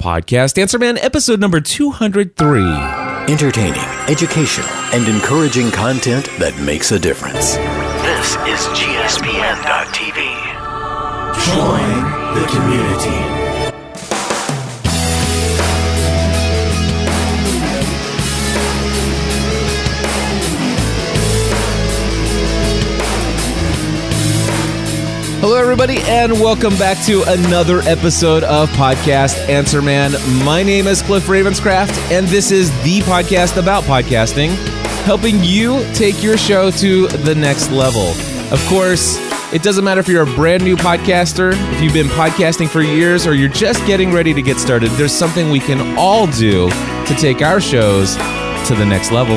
Podcast Answer Man, episode number 203. Entertaining, educational, and encouraging content that makes a difference. This is GSPN.TV. Join the community. Hello, everybody, and welcome back to another episode of Podcast Answer Man. My name is Cliff Ravenscraft, and this is the podcast about podcasting, helping you take your show to the next level. Of course, it doesn't matter if you're a brand new podcaster, if you've been podcasting for years, or you're just getting ready to get started. There's something we can all do to take our shows to the next level.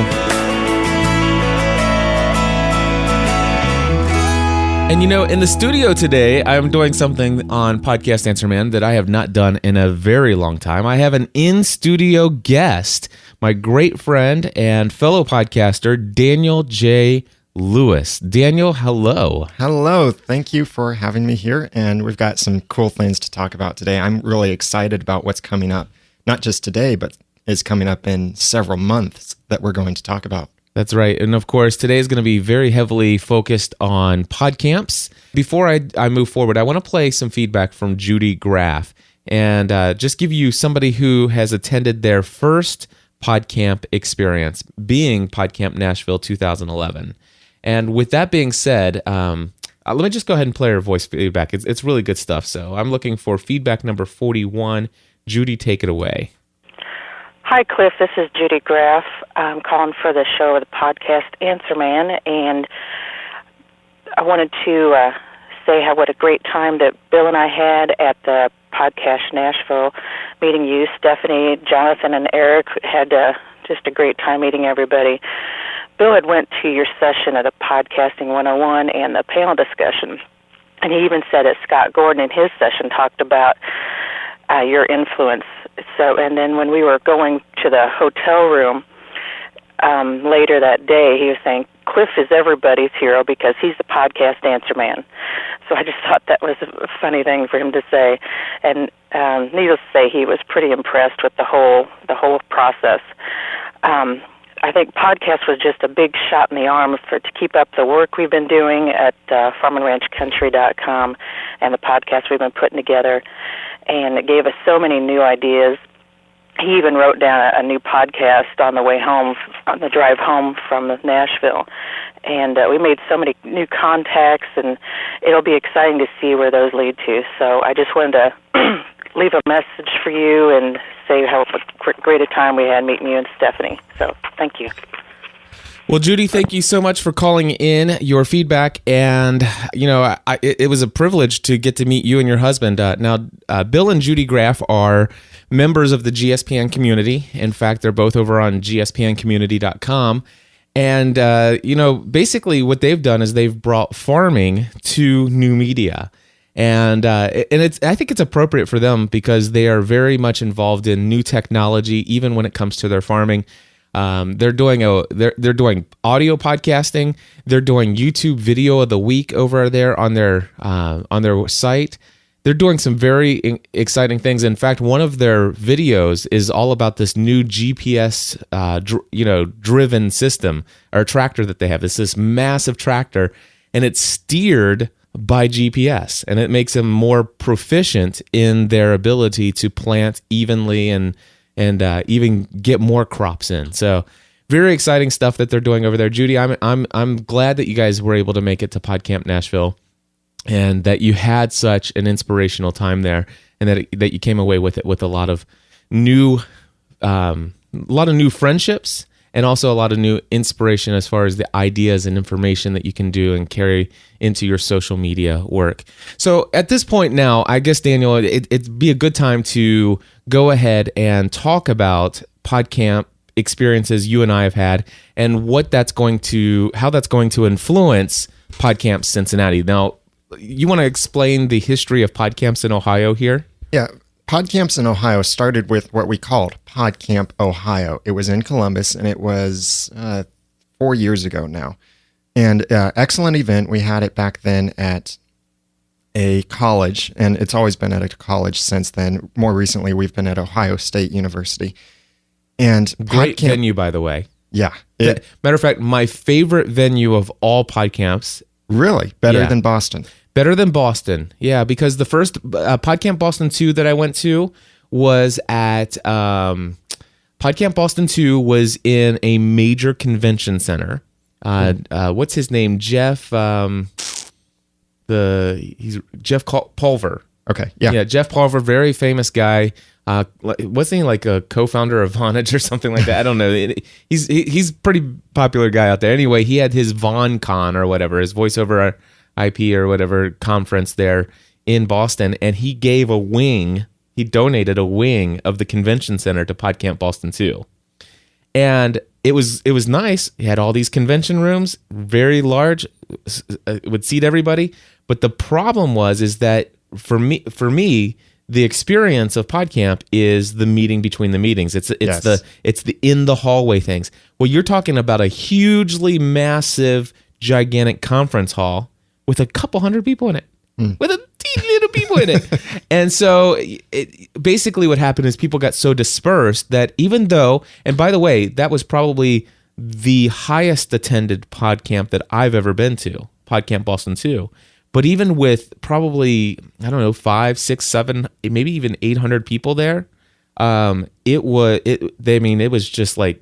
And you know, in the studio today, I'm doing something on Podcast Answer Man that I have not done in a very long time. I have an in-studio guest, my great friend and fellow podcaster, Daniel J. Lewis. Daniel, hello. Hello. Thank you for having me here. And we've got some cool things to talk about today. I'm really excited about what's coming up, not just today, but is coming up in several months that we're going to talk about. That's right. And of course, today is going to be very heavily focused on podcamps. Before I move forward, I want to play some feedback from Judy Graff and just give you somebody who has attended their first Podcamp experience, being Podcamp Nashville 2011. And with that being said, let me just go ahead and play her voice feedback. It's really good stuff. So I'm looking for feedback number 41. Judy, take it away. Hi, Cliff. This is Judy Graff. I'm calling for the show of the Podcast Answer Man, and I wanted to say what a great time that Bill and I had at the Podcast Nashville, meeting you, Stephanie, Jonathan, and Eric. Had just a great time meeting everybody. Bill had went to your session at a Podcasting 101 and the panel discussion, and he even said that Scott Gordon in his session talked about your influence. So, and then when we were going to the hotel room later that day, he was saying, Cliff is everybody's hero because he's the Podcast Answer Man. So I just thought that was a funny thing for him to say. And needless to say, he was pretty impressed with the whole process. I think podcast was just a big shot in the arm to keep up the work we've been doing at farmandranchcountry.com and the podcast we've been putting together. And it gave us so many new ideas. He even wrote down a new podcast on the way home, on the drive home from Nashville. And we made so many new contacts, and it'll be exciting to see where those lead to. So I just wanted to leave a message for you and say how great a time we had meeting you and Stephanie. So thank you. Well, Judy, thank you so much for calling in your feedback. And, you know, it was a privilege to get to meet you and your husband. Now, Bill and Judy Graff are members of the GSPN community. In fact, they're both over on gspncommunity.com. And, you know, basically what they've done is they've brought farming to new media. And I think it's appropriate for them because they are very much involved in new technology, even when it comes to their farming. They're doing audio podcasting. They're doing YouTube video of the week over there on their site. They're doing some very exciting things. In fact, one of their videos is all about this new GPS, driven system or tractor that they have. It's this massive tractor, and it's steered by GPS, and it makes them more proficient in their ability to plant evenly and even get more crops in. So very exciting stuff that they're doing over there. Judy, I'm glad that you guys were able to make it to Podcamp Nashville and that you had such an inspirational time there and that you came away with it with a lot of new friendships and also a lot of new inspiration as far as the ideas and information that you can do and carry into your social media work. So at this point now, I guess, Daniel, it'd be a good time to go ahead and talk about Podcamp experiences you and I have had and how that's going to influence Podcamp Cincinnati. Now, you want to explain the history of Podcamps in Ohio here? Yeah. Podcamps in Ohio started with what we called Podcamp Ohio. It was in Columbus, and it was 4 years ago now. And excellent event. We had it back then at a college, and it's always been at a college since then. More recently, we've been at Ohio State University. And Great venue, by the way. Yeah. Matter of fact, my favorite venue of all PodCamps. Really? Better Yeah. than Boston? Better than Boston. Yeah, because the first PodCamp Boston 2 that I went to was at PodCamp Boston 2 was in a major convention center. What's his name? Jeff he's Jeff Pulver. Okay. Yeah. Yeah, Jeff Pulver, very famous guy. Wasn't he like a co-founder of Vonage or something like that? I don't know. He's a pretty popular guy out there. Anyway, he had his VonCon or whatever, his voiceover IP or whatever conference there in Boston, and he gave a wing. He donated a wing of the convention center to PodCamp Boston 2. And it was nice. He had all these convention rooms, very large, would seat everybody. But the problem is that for me, the experience of PodCamp is the meeting between the meetings. It's the in the hallway things. Well, you're talking about a hugely massive, gigantic conference hall with a couple hundred people in it, with a teeny little people in it. And so basically what happened is people got so dispersed that even though, and by the way, that was probably the highest attended PodCamp that I've ever been to, PodCamp Boston 2. But even with probably, I don't know, 5, 6, 7, maybe even 800 people there, it was just like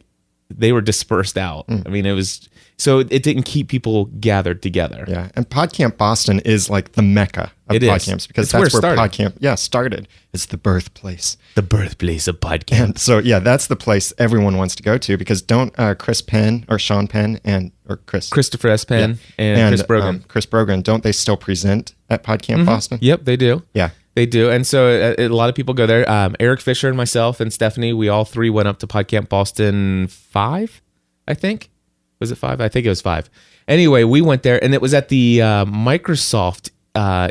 they were dispersed out. I mean, it was, so it didn't keep people gathered together. Yeah. And PodCamp Boston is like the mecca of PodCamps because that's where PodCamp started. It's the birthplace. The birthplace of PodCamp. And so, yeah, that's the place everyone wants to go to because don't Chris Penn or Sean Penn Christopher S. Penn and Chris Brogan. Chris Brogan, don't they still present at PodCamp Boston? Yep, they do. Yeah. They do. And so a lot of people go there. Eric Fisher and myself and Stephanie, we all three went up to PodCamp Boston 5, I think. Was it 5? I think it was 5. Anyway, we went there, and it was at the Microsoft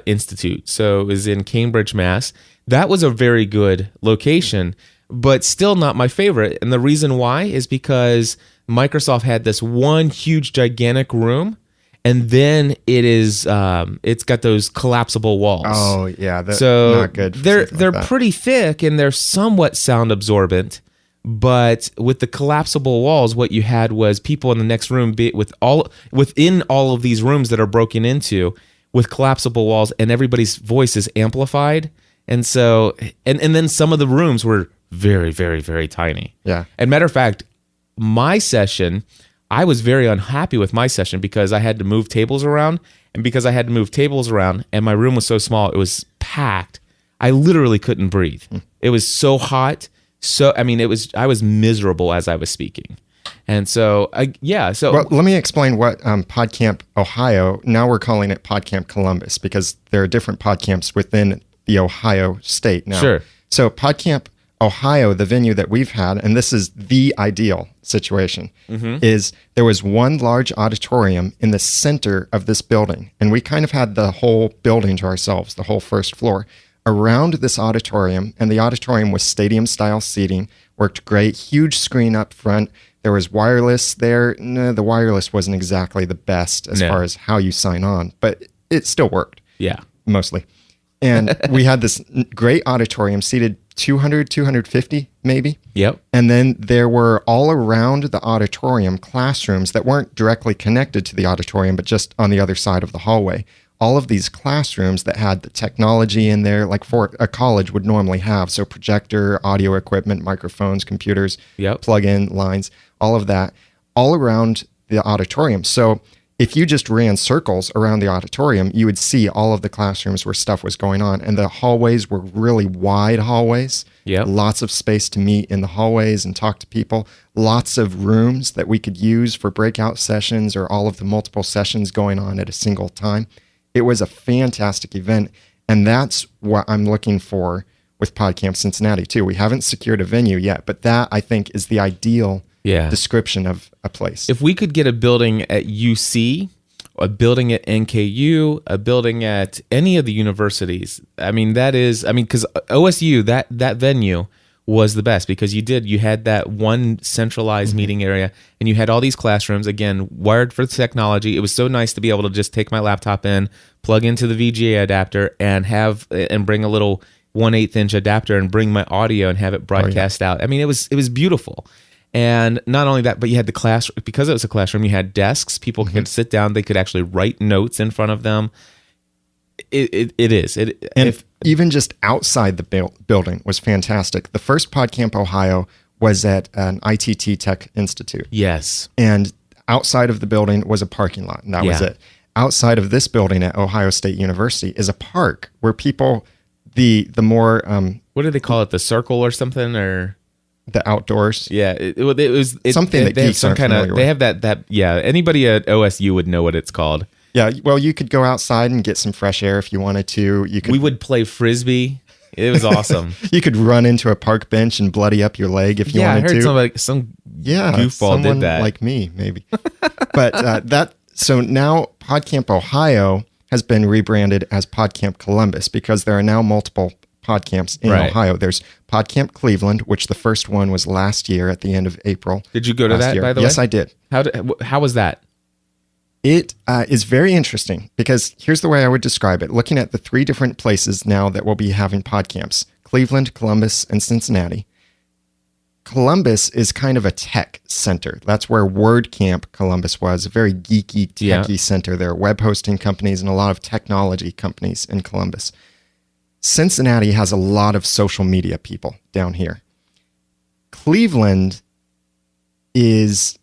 Institute. So it was in Cambridge, Mass. That was a very good location, but still not my favorite. And the reason why is because Microsoft had this one huge, gigantic room, and then it's got those collapsible walls. Oh yeah, that's so not good. They're pretty thick and they're somewhat sound absorbent. But with the collapsible walls, what you had was people in the next room within all of these rooms that are broken into with collapsible walls, and everybody's voice is amplified. And so, and then some of the rooms were very, very, very tiny. Yeah. And matter of fact, my session, I was very unhappy with my session because I had to move tables around. And because I had to move tables around and my room was so small, it was packed. I literally couldn't breathe. It was so hot. So, I mean, I was miserable as I was speaking. And so, well, let me explain what PodCamp Ohio, now we're calling it PodCamp Columbus because there are different PodCamps within the Ohio state now. Sure. So PodCamp Ohio, the venue that we've had, and this is the ideal situation, is there was one large auditorium in the center of this building. And we kind of had the whole building to ourselves, the whole first floor. Around this auditorium, and the auditorium was stadium-style seating, worked great, huge screen up front. There was wireless there. No, the wireless wasn't exactly the best as far as how you sign on, but it still worked. Yeah. Mostly. And we had this great auditorium, seated 200, 250 maybe. Yep. And then there were all around the auditorium classrooms that weren't directly connected to the auditorium, but just on the other side of the hallway. All of these classrooms that had the technology in there, like for a college would normally have. So projector, audio equipment, microphones, computers, plug-in lines, all of that, all around the auditorium. So if you just ran circles around the auditorium, you would see all of the classrooms where stuff was going on. And the hallways were really wide hallways. Yep. Lots of space to meet in the hallways and talk to people. Lots of rooms that we could use for breakout sessions or all of the multiple sessions going on at a single time. It was a fantastic event, and that's what I'm looking for with PodCamp Cincinnati, too. We haven't secured a venue yet, but that, I think, is the ideal description of a place. If we could get a building at UC, a building at NKU, a building at any of the universities, because OSU, that venue was the best because you had that one centralized meeting area and you had all these classrooms, again, wired for technology. It was so nice to be able to just take my laptop in, plug into the VGA adapter and bring a little 1/8 inch adapter and bring my audio and have it broadcast out. I mean, it was beautiful. And not only that, but you had the class, because it was a classroom, you had desks, people could sit down, they could actually write notes in front of them. Even just outside the building was fantastic. The first Podcamp Ohio was at an ITT Tech Institute. Yes. And outside of the building was a parking lot, and that was it. Outside of this building at Ohio State University is a park where people, the more... what do they call it? The circle or something? Or the outdoors? Yeah. It was something that geeks aren't familiar with. They have that, anybody at OSU would know what it's called. Yeah, well, you could go outside and get some fresh air if you wanted to. We would play Frisbee. It was awesome. You could run into a park bench and bloody up your leg if you wanted to. I heard some goofball did that. Like me, maybe. But so now Podcamp Ohio has been rebranded as Podcamp Columbus because there are now multiple Podcamps in Ohio. There's Podcamp Cleveland, which the first one was last year at the end of April. Did you go to that, by the way? Yes, I did. How was that? It is very interesting because here's the way I would describe it. Looking at the 3 different places now that will be having podcamps, Cleveland, Columbus, and Cincinnati. Columbus is kind of a tech center. That's where WordCamp Columbus was, a very geeky, techy center. There are web hosting companies and a lot of technology companies in Columbus. Cincinnati has a lot of social media people down here. Cleveland is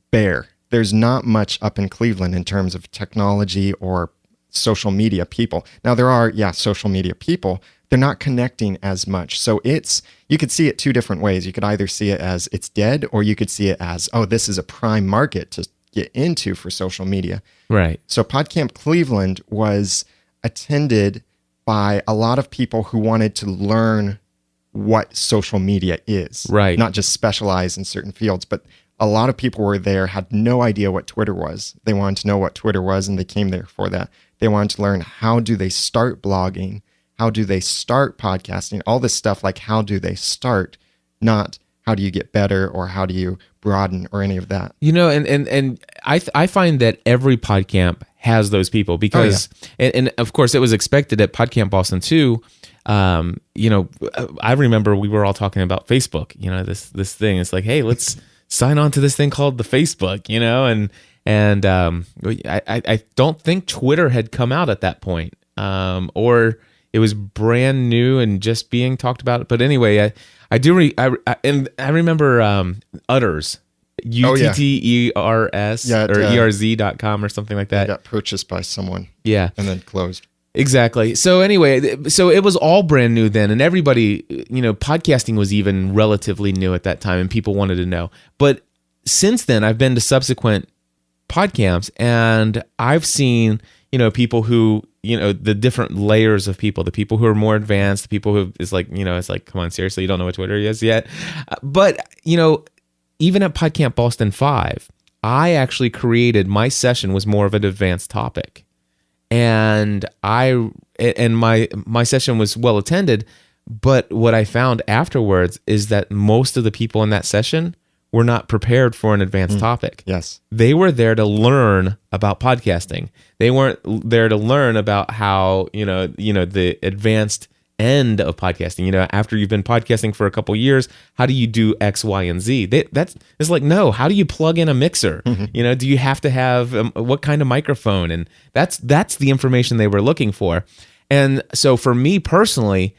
bare. There's not much up in Cleveland in terms of technology or social media people. Now there are, social media people. They're not connecting as much. So you could see it 2 different ways. You could either see it as it's dead, or you could see it as, this is a prime market to get into for social media. Right. So Podcamp Cleveland was attended by a lot of people who wanted to learn what social media is. Right. Not just specialize in certain fields, but a lot of people were there, had no idea what Twitter was. They wanted to know what Twitter was, and they came there for that. They wanted to learn, how do they start blogging? How do they start podcasting? All this stuff, like how do they start, not how do you get better or how do you broaden or any of that. And I find that every Podcamp has those people because, and of course it was expected at Podcamp Boston too. I remember we were all talking about Facebook, this thing. It's like, hey, let's sign on to this thing called the Facebook, and I don't think Twitter had come out at that point, or it was brand new and just being talked about. But anyway, I remember Utters, UTTERS or ERZ.com or something like that. It got purchased by someone. Yeah. And then closed. Exactly. So anyway, so it was all brand new then, and everybody, podcasting was even relatively new at that time, and people wanted to know. But since then, I've been to subsequent podcamps, and I've seen, people who, the different layers of people, the people who are more advanced, the people who it's like, come on, seriously, you don't know what Twitter is yet. But, even at Podcamp Boston 5, I actually created, my session was more of an advanced topic. And my session was well attended, but what I found afterwards is that most of the people in that session were not prepared for an advanced topic. Yes. They were there to learn about podcasting. They weren't there to learn about how, the advanced end of podcasting. After you've been podcasting for a couple years, how do you do X, Y, and Z? It's like, no, how do you plug in a mixer? Do you have to have what kind of microphone? And that's the information they were looking for. And so for me personally,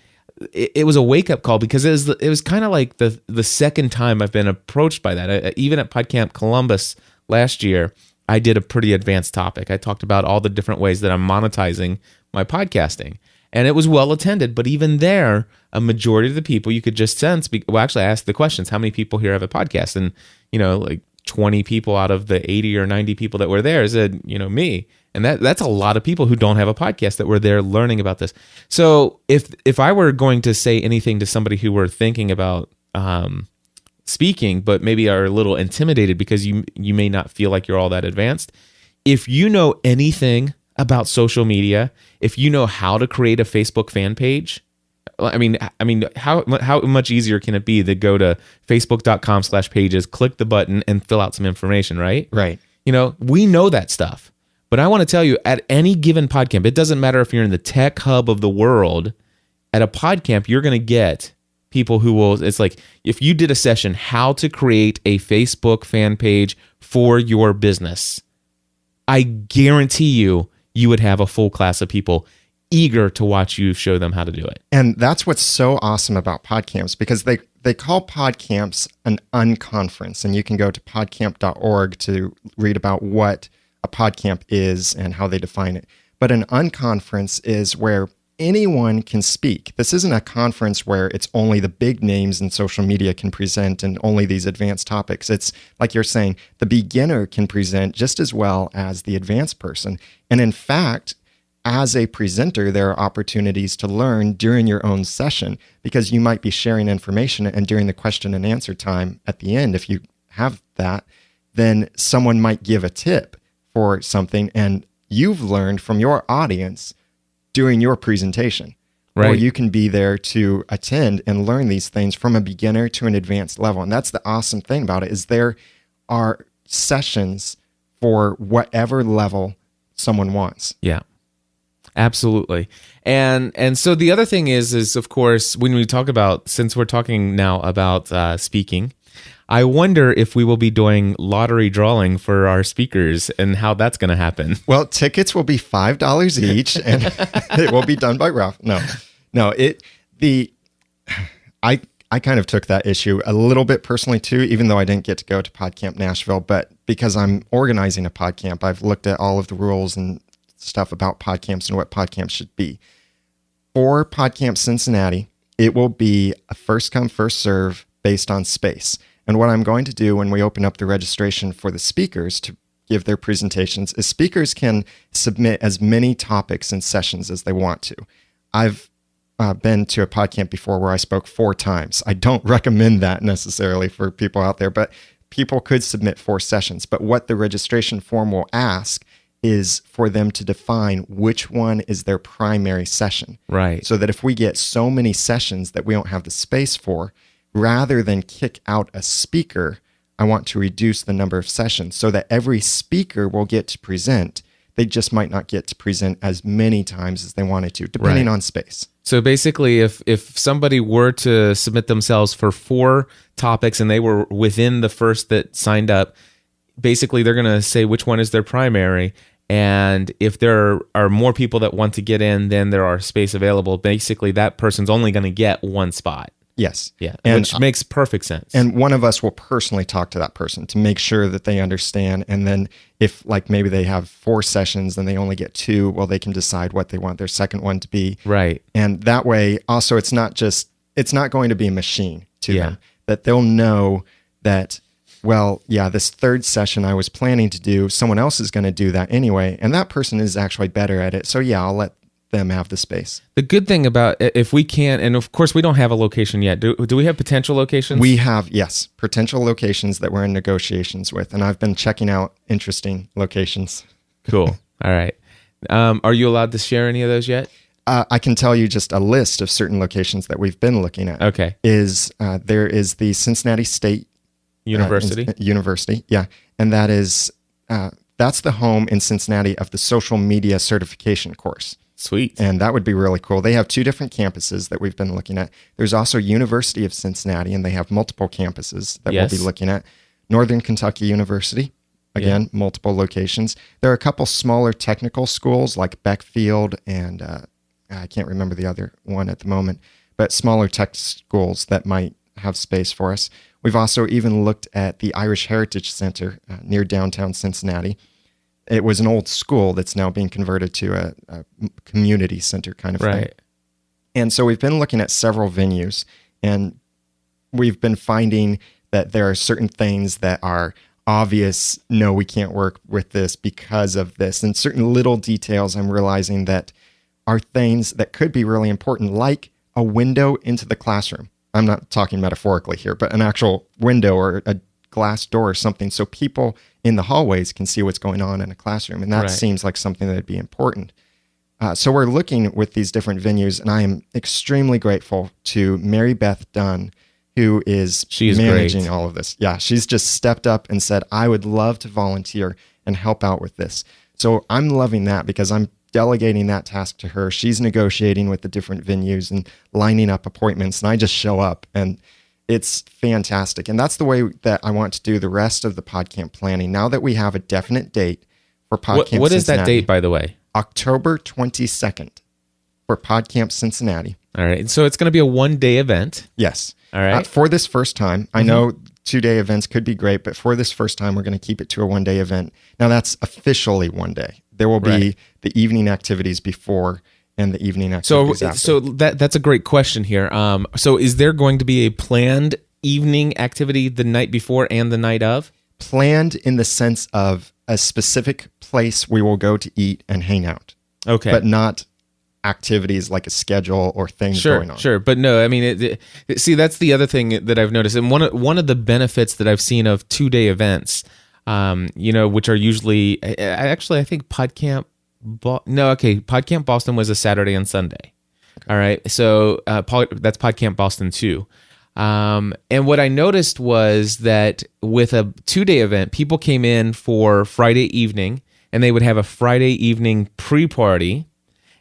it was a wake-up call because it was kind of like the second time I've been approached by that. Even at Podcamp Columbus last year, I did a pretty advanced topic. I talked about all the different ways that I'm monetizing my podcasting. And it was well attended, but even there, a majority of the people you could just sense. Actually, I asked the questions: how many people here have a podcast? And like 20 people out of the 80 or 90 people that were there said, me. And that's a lot of people who don't have a podcast that were there learning about this. So if I were going to say anything to somebody who were thinking about speaking, but maybe are a little intimidated because you may not feel like you're all that advanced, if you know anything about social media, if you know how to create a Facebook fan page, I mean, how much easier can it be to go to facebook.com/pages, click the button, and fill out some information, right? Right. We know that stuff. But I want to tell you, at any given Podcamp, it doesn't matter if you're in the tech hub of the world, at a Podcamp, you're going to get people who will, it's like, if you did a session, how to create a Facebook fan page for your business, I guarantee you would have a full class of people eager to watch you show them how to do it. And that's what's so awesome about Podcamps, because they call Podcamps an unconference, and you can go to podcamp.org to read about what a Podcamp is and how they define it. But an unconference is where anyone can speak. This isn't a conference where it's only the big names in social media can present and only these advanced topics. It's like you're saying, the beginner can present just as well as the advanced person. And in fact, as a presenter, there are opportunities to learn during your own session, because you might be sharing information, and during the question and answer time at the end, if you have that, then someone might give a tip for something, and you've learned from your audience during your presentation. Right. Or you can be there to attend and learn these things from a beginner to an advanced level. And that's the awesome thing about it, is there are sessions for whatever level someone wants. Yeah. Absolutely. And so the other thing is of course, when we talk about, since we're talking now about speaking, I wonder if we will be doing lottery drawing for our speakers and how that's going to happen. Well, tickets will be $5 each, and it will be done by Ralph. No, I kind of took that issue a little bit personally too, even though I didn't get to go to Podcamp Nashville, but because I'm organizing a Podcamp, I've looked at all of the rules and stuff about Podcamps and what Podcamps should be. For Podcamp Cincinnati, it will be a first come, first serve based on space. And what I'm going to do when we open up the registration for the speakers to give their presentations is speakers can submit as many topics and sessions as they want to. I've been to a Podcamp before where I spoke 4 times. I don't recommend that necessarily for people out there, but people could submit 4 sessions. But what the registration form will ask is for them to define which one is their primary session. Right. So that if we get so many sessions that we don't have the space for, rather than kick out a speaker, I want to reduce the number of sessions so that every speaker will get to present. They just might not get to present as many times as they wanted to, depending on space. So basically, if somebody were to submit themselves for 4 topics and they were within the first that signed up, basically they're going to say which one is their primary. And if there are more people that want to get in than there are space available, basically that person's only going to get 1 spot. Yes. Yeah, and, which makes perfect sense. And one of us will personally talk to that person to make sure that they understand. And then if like maybe they have 4 sessions, then they only get 2, well, they can decide what they want their second one to be. Right. And that way also it's not going to be a machine to them, that they'll know that, well, yeah, this 3rd session I was planning to do, someone else is going to do that anyway. And that person is actually better at it. So yeah, I'll let them have the space. The good thing about, if we can, and of course we don't have a location yet. Do we have potential locations? We have, yes, potential locations that we're in negotiations with, and I've been checking out interesting locations. Cool. All right. Are you allowed to share any of those yet? I can tell you just a list of certain locations that we've been looking at. Okay. There is the Cincinnati State University. Yeah, and that is that's the home in Cincinnati of the social media certification course. Sweet. And that would be really cool. They have 2 different campuses that we've been looking at. There's also University of Cincinnati, and they have multiple campuses that we'll be looking at. Northern Kentucky University, again, multiple locations. There are a couple smaller technical schools like Beckfield and I can't remember the other one at the moment, but smaller tech schools that might have space for us. We've also even looked at the Irish Heritage Center near downtown Cincinnati. It was an old school that's now being converted to a community center kind of thing. And so we've been looking at several venues, and we've been finding that there are certain things that are obvious, no, we can't work with this because of this. And certain little details I'm realizing that are things that could be really important, like a window into the classroom. I'm not talking metaphorically here, but an actual window or a glass door or something so people in the hallways can see what's going on in a classroom. And that seems like something that would be important. So we're looking with these different venues, and I am extremely grateful to Mary Beth Dunn, who is managing great. all of this. Yeah, she's just stepped up and said, I would love to volunteer and help out with this. So I'm loving that because I'm delegating that task to her. She's negotiating with the different venues and lining up appointments, and I just show up, and it's fantastic. And that's the way that I want to do the rest of the Podcamp planning. Now that we have a definite date for Podcamp What is that Cincinnati, date, by the way? October 22nd for Podcamp Cincinnati. All right. So it's going to be a one-day event. Yes. All right. For this first time, I know 2-day events could be great, but for this first time, we're going to keep it to a one-day event. Now, that's officially one day. There will be the evening activities before and the evening activities after. So that's a great question here. So is there going to be a planned evening activity the night before and the night of? Planned in the sense of a specific place we will go to eat and hang out. Okay. But not activities like a schedule or things going on. Sure. But no, I mean, see, that's the other thing that I've noticed. And one of the benefits that I've seen of 2-day events, which are usually, actually, I think Podcamp Boston was a Saturday and Sunday. All right. So that's Podcamp Boston too. And what I noticed was that with a 2-day event, people came in for Friday evening, and they would have a Friday evening pre-party,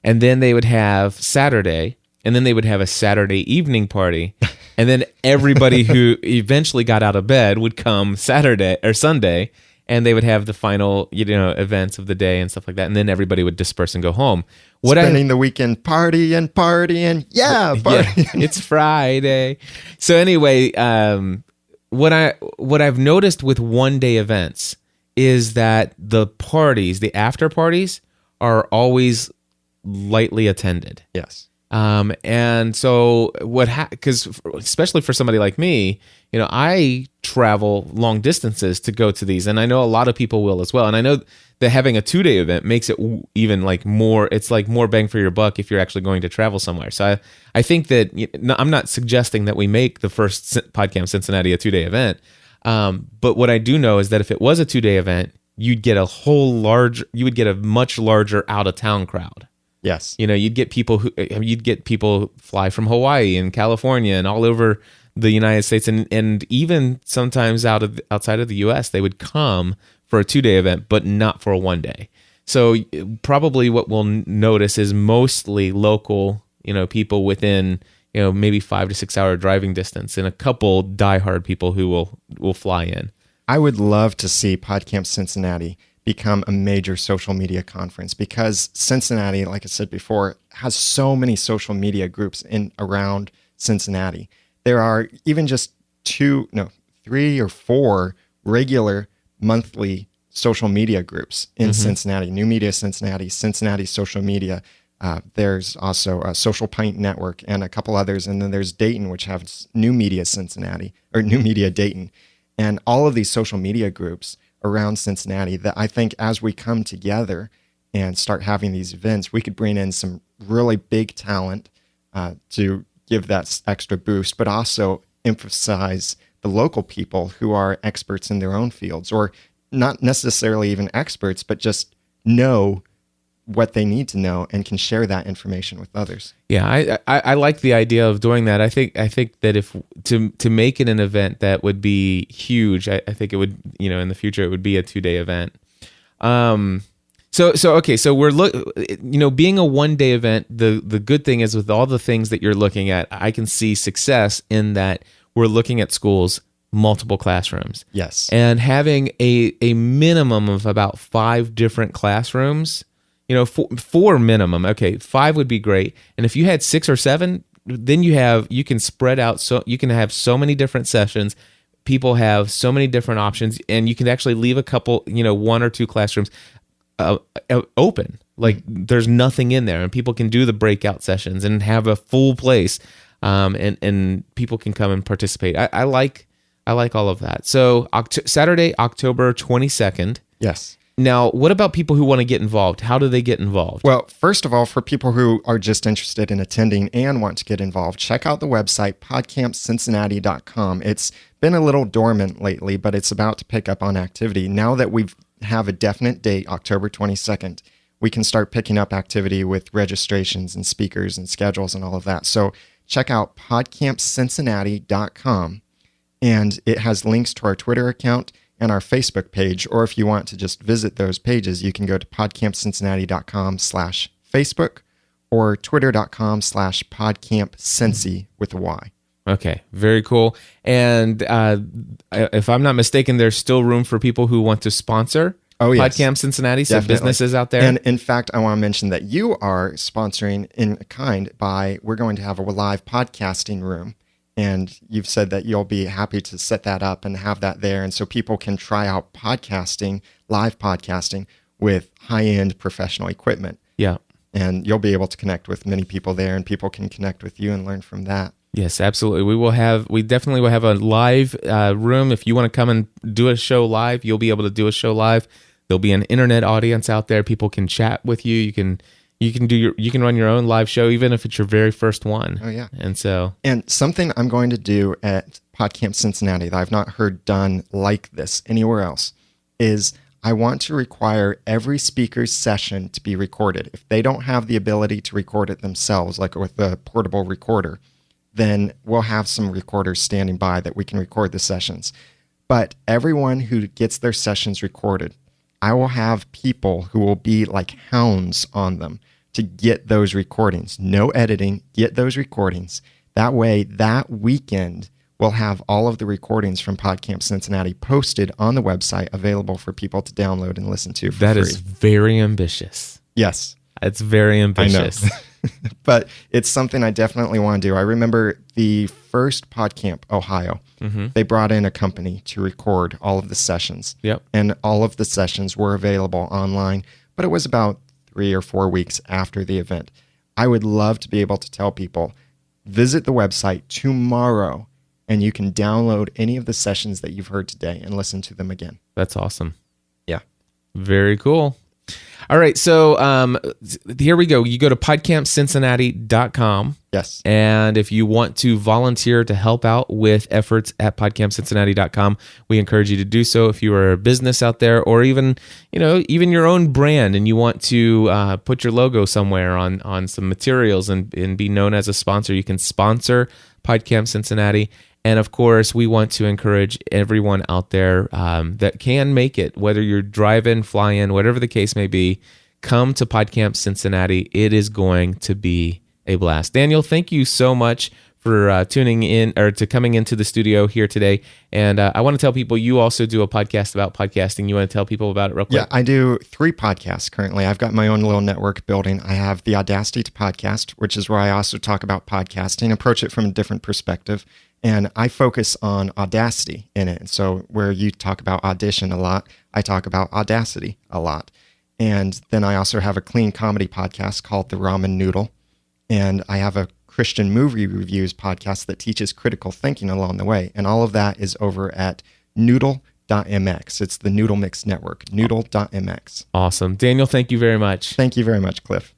and then they would have Saturday, and then they would have a Saturday evening party, and then everybody who eventually got out of bed would come Saturday or Sunday, and they would have the final, events of the day and stuff like that, and then everybody would disperse and go home. Spending the weekend partying, yeah, it's Friday. So anyway, what I've noticed with 1-day events is that the parties, the after parties, are always lightly attended. Yes. And so because especially for somebody like me, I travel long distances to go to these, and I know a lot of people will as well. And I know that having a 2-day event makes it even like more, it's like more bang for your buck if you're actually going to travel somewhere. So I think that I'm not suggesting that we make the first Podcamp Cincinnati a 2-day event. But what I do know is that if it was a 2-day event, you'd get a much larger out of town crowd. Yes. You'd get people fly from Hawaii and California and all over the United States, and even sometimes outside of the US, they would come for a 2-day event, but not for a 1-day. So probably what we'll notice is mostly local, people within, maybe 5 to 6 hour driving distance, and a couple diehard people who will fly in. I would love to see Podcamp Cincinnati become a major social media conference, because Cincinnati, like I said before, has so many social media groups around Cincinnati. There are even just 3 or 4 regular monthly social media groups in Cincinnati: New Media Cincinnati, Cincinnati Social Media. There's also a Social Pint Network and a couple others. And then there's Dayton, which has New Media Cincinnati, or New Media Dayton. And all of these social media groups around Cincinnati, that I think as we come together and start having these events, we could bring in some really big talent to give that extra boost, but also emphasize the local people who are experts in their own fields, or not necessarily even experts, but just know what they need to know and can share that information with others. Yeah, I like the idea of doing that. I think that if to make it an event that would be huge, I think it would, in the future it would be a 2-day event. So we're being a 1-day event, the good thing is with all the things that you're looking at, I can see success in that we're looking at schools, multiple classrooms. Yes. And having a minimum of about 5 different classrooms, 4 minimum. Okay, 5 would be great. And if you had 6 or 7, then you can spread out, so you can have so many different sessions. People have so many different options, and you can actually leave a couple, 1 or 2 classrooms open. Like there's nothing in there, and people can do the breakout sessions and have a full place, and people can come and participate. I like all of that. So Saturday, October 22nd. Yes. Now, what about people who want to get involved? How do they get involved? Well, first of all, for people who are just interested in attending and want to get involved, check out the website, podcampcincinnati.com. It's been a little dormant lately, but it's about to pick up on activity. Now that we have a definite date, October 22nd, we can start picking up activity with registrations and speakers and schedules and all of that. So check out podcampcincinnati.com, and it has links to our Twitter account and our Facebook page. Or if you want to just visit those pages, you can go to podcampcincinnati.com/Facebook or twitter.com/podcampcincy with a Y. Okay, very cool. And if I'm not mistaken, there's still room for people who want to sponsor Podcamp Cincinnati, so definitely. Businesses out there. And in fact, I want to mention that you are sponsoring in kind by, we're going to have a live podcasting room. And you've said that you'll be happy to set that up and have that there. And so people can try out podcasting, live podcasting with high-end professional equipment. Yeah. And you'll be able to connect with many people there, and people can connect with you and learn from that. Yes, absolutely. We definitely will have a live room. If you want to come and do a show live, you'll be able to do a show live. There'll be an internet audience out there. People can chat with you. You can run your own live show, even if it's your very first one. Oh yeah. And something I'm going to do at Podcamp Cincinnati that I've not heard done like this anywhere else is I want to require every speaker's session to be recorded. If they don't have the ability to record it themselves, like with a portable recorder, then we'll have some recorders standing by that we can record the sessions. But everyone who gets their sessions recorded, I will have people who will be like hounds on them to get those recordings. No editing, get those recordings. That way, that weekend, we'll have all of the recordings from Podcamp Cincinnati posted on the website, available for people to download and listen to for free. That is very ambitious. Yes. It's very ambitious. I know. But it's something I definitely want to do. I remember the first Podcamp Ohio, they brought in a company to record all of the sessions. Yep. And all of the sessions were available online, but it was about 3 or 4 weeks after the event. I would love to be able to tell people, visit the website tomorrow, and you can download any of the sessions that you've heard today and listen to them again. That's awesome. Yeah. Very cool. All right, so here we go. You go to podcampcincinnati.com. Yes. And if you want to volunteer to help out with efforts at podcampcincinnati.com, we encourage you to do so. If you are a business out there, or even your own brand, and you want to put your logo somewhere on some materials and be known as a sponsor, you can sponsor Podcamp Cincinnati. And of course, we want to encourage everyone out there that can make it, whether you're drive-in, fly-in, whatever the case may be, come to Podcamp Cincinnati. It is going to be a blast. Daniel, thank you so much for tuning in, or to coming into the studio here today. And I want to tell people you also do a podcast about podcasting. You want to tell people about it real quick? Yeah, I do 3 podcasts currently. I've got my own little network building. I have the Audacity to Podcast, which is where I also talk about podcasting, approach it from a different perspective. And I focus on Audacity in it. So where you talk about Audition a lot, I talk about Audacity a lot. And then I also have a clean comedy podcast called The Ramen Noodle. And I have a Christian movie reviews podcast that teaches critical thinking along the way. And all of that is over at noodle.mx. It's the Noodle Mix Network, noodle.mx. Awesome. Daniel, thank you very much. Thank you very much, Cliff.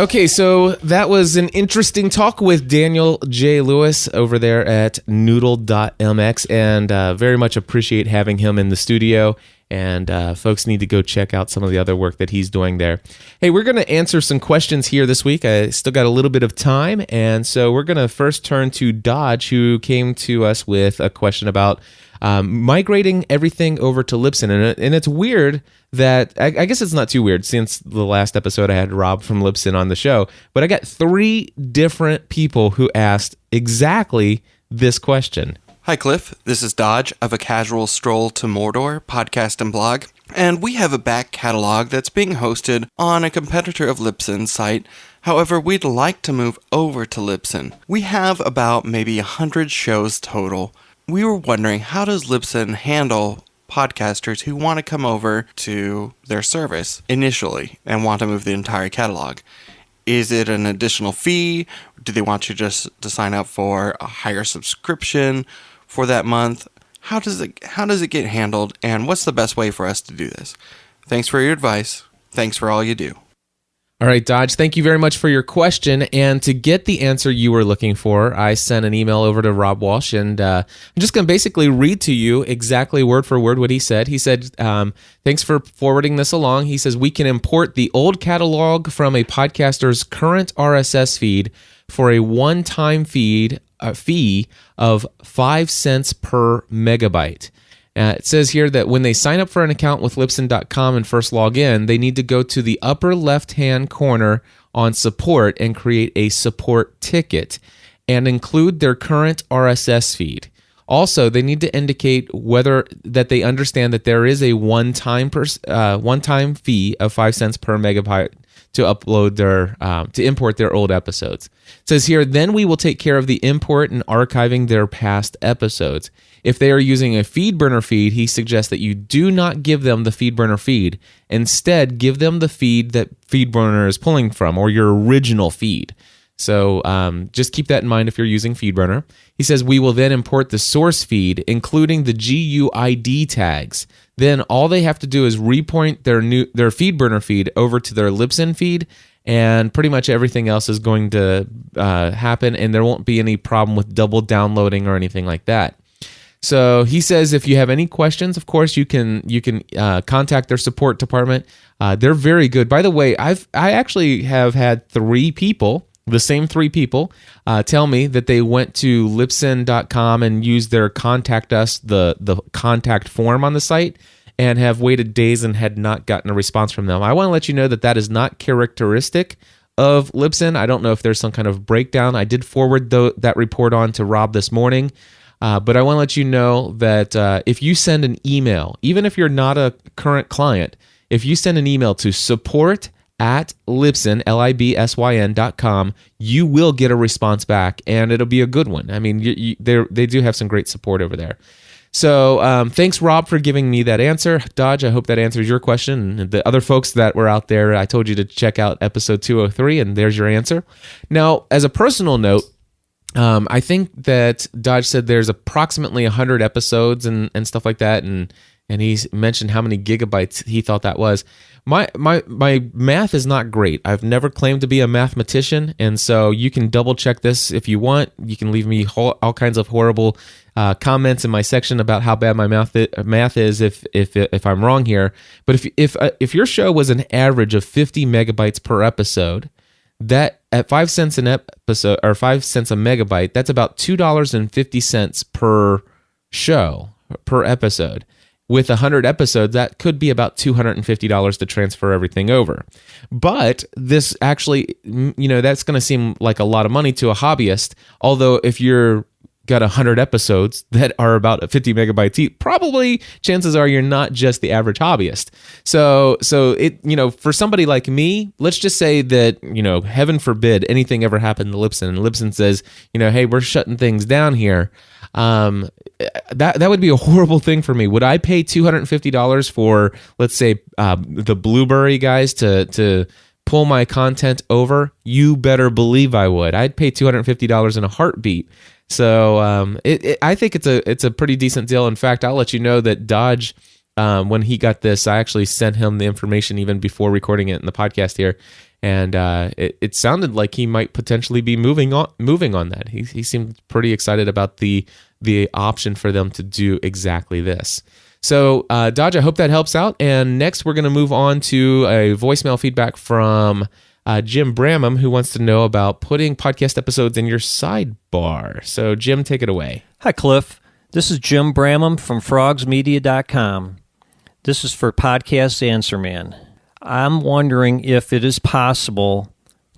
Okay, so that was an interesting talk with Daniel J. Lewis over there at noodle.mx, and very much appreciate having him in the studio. And folks need to go check out some of the other work that he's doing there. Hey, we're going to answer some questions here this week. I still got a little bit of time, and so we're going to first turn to Dodge, who came to us with a question about migrating everything over to Libsyn. And it's weird that, I guess it's not too weird since the last episode I had Rob from Libsyn on the show, but I got 3 different people who asked exactly this question. Hi, Cliff. This is Dodge of A Casual Stroll to Mordor podcast and blog. And we have a back catalog that's being hosted on a competitor of Libsyn's site. However, we'd like to move over to Libsyn. We have about maybe 100 shows total. We were wondering, how does Libsyn handle podcasters who want to come over to their service initially and want to move the entire catalog? Is it an additional fee? Do they want you just to sign up for a higher subscription for that month? How does it get handled, and what's the best way for us to do this? Thanks for your advice. Thanks for all you do. All right, Dodge, thank you very much for your question. And to get the answer you were looking for, I sent an email over to Rob Walsh, and I'm just going to basically read to you exactly word for word what he said. He said, thanks for forwarding this along. He says, we can import the old catalog from a podcaster's current RSS feed for a one-time fee of 5 cents per megabyte. It says here that when they sign up for an account with Libsyn.com and first log in, they need to go to the upper left-hand corner on support and create a support ticket and include their current RSS feed. Also, they need to indicate whether that they understand that there is a one-time fee of 5 cents per megabyte to upload to import their old episodes. It says here, then we will take care of the import and archiving their past episodes. If they are using a FeedBurner feed, he suggests that you do not give them the FeedBurner feed. Instead, give them the feed that FeedBurner is pulling from, or your original feed. So just keep that in mind if you're using FeedBurner. He says we will then import the source feed, including the GUID tags. Then all they have to do is repoint their FeedBurner feed over to their Libsyn feed, and pretty much everything else is going to happen, and there won't be any problem with double downloading or anything like that. So he says if you have any questions, of course, you can contact their support department. They're very good. By the way, I actually have had 3 people, the same 3 people, tell me that they went to Libsyn.com and used their contact us, the contact form on the site, and have waited days and had not gotten a response from them. I want to let you know that is not characteristic of Libsyn. I don't know if there's some kind of breakdown. I did forward that report on to Rob this morning. But I want to let you know that if you send an email, even if you're not a current client, if you send an email to support@Libsyn, Libsyn.com, you will get a response back, and it'll be a good one. I mean, they do have some great support over there. So thanks, Rob, for giving me that answer. Dodge, I hope that answers your question. And the other folks that were out there, I told you to check out episode 203, and there's your answer. Now, as a personal note, I think that Dodge said there's approximately 100 episodes and stuff like that, and he mentioned how many gigabytes he thought that was. My math is not great. I've never claimed to be a mathematician, and so you can double check this if you want. You can leave me all kinds of horrible comments in my section about how bad my math is if I'm wrong here. But if your show was an average of 50 megabytes per episode, that at 5 cents an episode, or 5 cents a megabyte, that's about $2.50 per show, per episode. With 100 episodes, that could be about $250 to transfer everything over. But this actually, that's going to seem like a lot of money to a hobbyist. Although if you're got 100 episodes that are about 50 megabytes each, probably chances are you're not just the average hobbyist. So it, for somebody like me, let's just say that, heaven forbid anything ever happened to Libsyn, and Libsyn says, hey, we're shutting things down here. That would be a horrible thing for me. Would I pay $250 for, let's say, the Blueberry guys to pull my content over? You better believe I would. I'd pay $250 in a heartbeat. So I think it's a pretty decent deal. In fact, I'll let you know that Dodge, when he got this, I actually sent him the information even before recording it in the podcast here, and it sounded like he might potentially be moving on that. He seemed pretty excited about the option for them to do exactly this. So Dodge, I hope that helps out. And next, we're going to move on to a voicemail feedback from Jim Bramham, who wants to know about putting podcast episodes in your sidebar. So, Jim, take it away. Hi, Cliff. This is Jim Bramham from frogsmedia.com. This is for Podcast Answer Man. I'm wondering if it is possible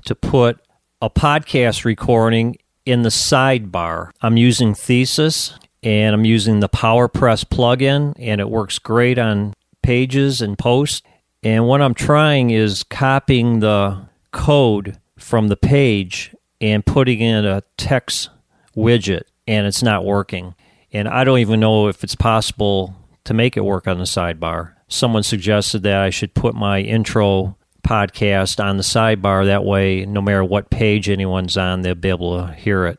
to put a podcast recording in the sidebar. I'm using Thesis, and I'm using the PowerPress plugin, and it works great on pages and posts. And what I'm trying is copying the code from the page and putting in a text widget, and it's not working. And I don't even know if it's possible to make it work on the sidebar. Someone suggested that I should put my intro podcast on the sidebar. That way, no matter what page anyone's on, they'll be able to hear it.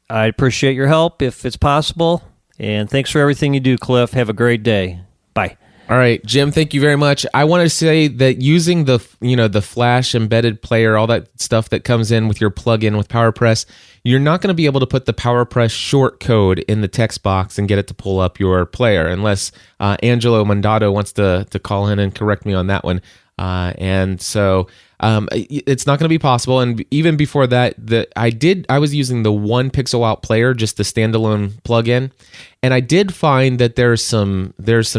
I'd appreciate your help if it's possible. And thanks for everything you do, Cliff. Have a great day. Bye. All right, Jim, thank you very much. I want to say that using the Flash embedded player, all that stuff that comes in with your plugin with PowerPress, you're not going to be able to put the PowerPress short code in the text box and get it to pull up your player, unless Angelo Mandato wants to call in and correct me on that one. And so it's not going to be possible. And even before that, I was using the 1 pixel out player, just the standalone plugin. And I did find that there's some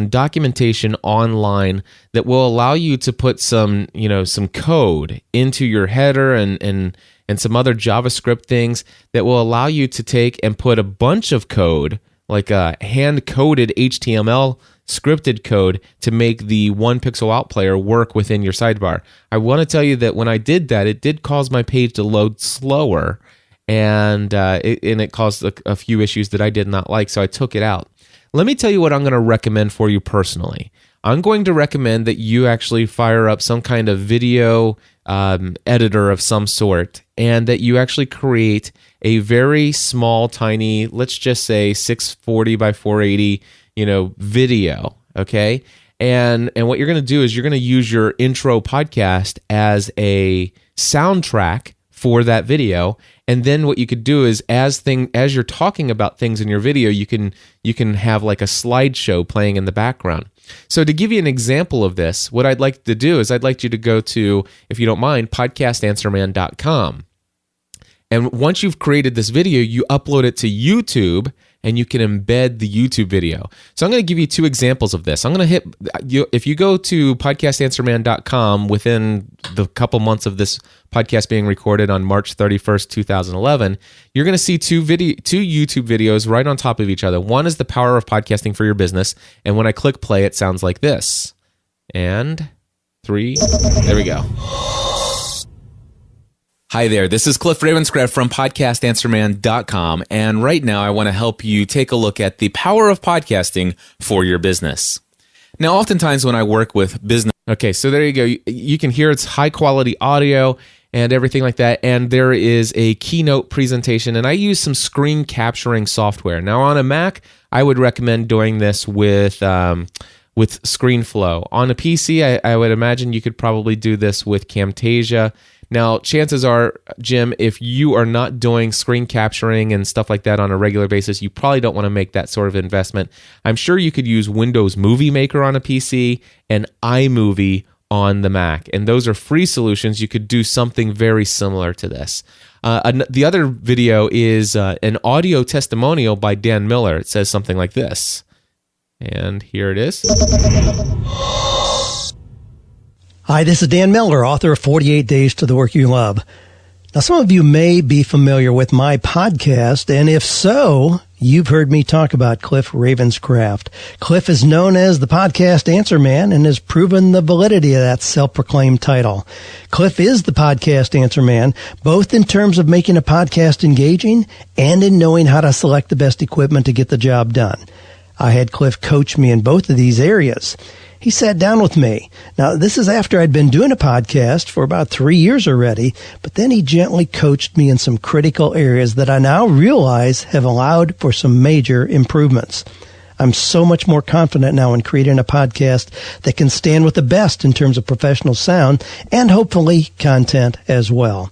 documentation online that will allow you to put some code into your header and some other JavaScript things that will allow you to take and put a bunch of code, like a hand-coded HTML scripted code, to make the 1 pixel out player work within your sidebar. I want to tell you that when I did that, it did cause my page to load slower, and it caused a few issues that I did not like, so I took it out. Let me tell you what I'm going to recommend for you personally. I'm going to recommend that you actually fire up some kind of video editor of some sort, and that you actually create a very small, tiny, let's just say 640 by 480, video, okay? And what you're going to do is you're going to use your intro podcast as a soundtrack for that video. And then what you could do is as you're talking about things in your video, you can have like a slideshow playing in the background. So to give you an example of this, what I'd like to do is I'd like you to go to, if you don't mind, podcastanswerman.com. And once you've created this video, you upload it to YouTube, and you can embed the YouTube video. So I'm going to give you 2 examples of this. I'm going to if you go to podcastanswerman.com within the couple months of this podcast being recorded on March 31st, 2011, you're going to see 2 YouTube videos right on top of each other. One is the power of podcasting for your business, and when I click play, it sounds like this. And 3, there we go. Hi there, this is Cliff Ravenscraft from podcastanswerman.com, and right now I want to help you take a look at the power of podcasting for your business. Now, oftentimes when I work with business, okay, so there you go. You can hear it's high quality audio and everything like that, and there is a keynote presentation, and I use some screen capturing software. Now, on a Mac, I would recommend doing this with ScreenFlow. On a PC, I would imagine you could probably do this with Camtasia. Now, chances are, Jim, if you are not doing screen capturing and stuff like that on a regular basis, you probably don't want to make that sort of investment. I'm sure you could use Windows Movie Maker on a PC and iMovie on the Mac, and those are free solutions. You could do something very similar to this. The other video is an audio testimonial by Dan Miller. It says something like this, and here it is. Hi, this is Dan Miller, author of 48 Days to the Work You Love. Now, some of you may be familiar with my podcast, and if so, you've heard me talk about Cliff Ravenscraft. Cliff is known as the Podcast Answer Man and has proven the validity of that self-proclaimed title. Cliff is the Podcast Answer Man, both in terms of making a podcast engaging and in knowing how to select the best equipment to get the job done. I had Cliff coach me in both of these areas. He sat down with me. Now, this is after I'd been doing a podcast for about 3 years already, but then he gently coached me in some critical areas that I now realize have allowed for some major improvements. I'm so much more confident now in creating a podcast that can stand with the best in terms of professional sound and hopefully content as well.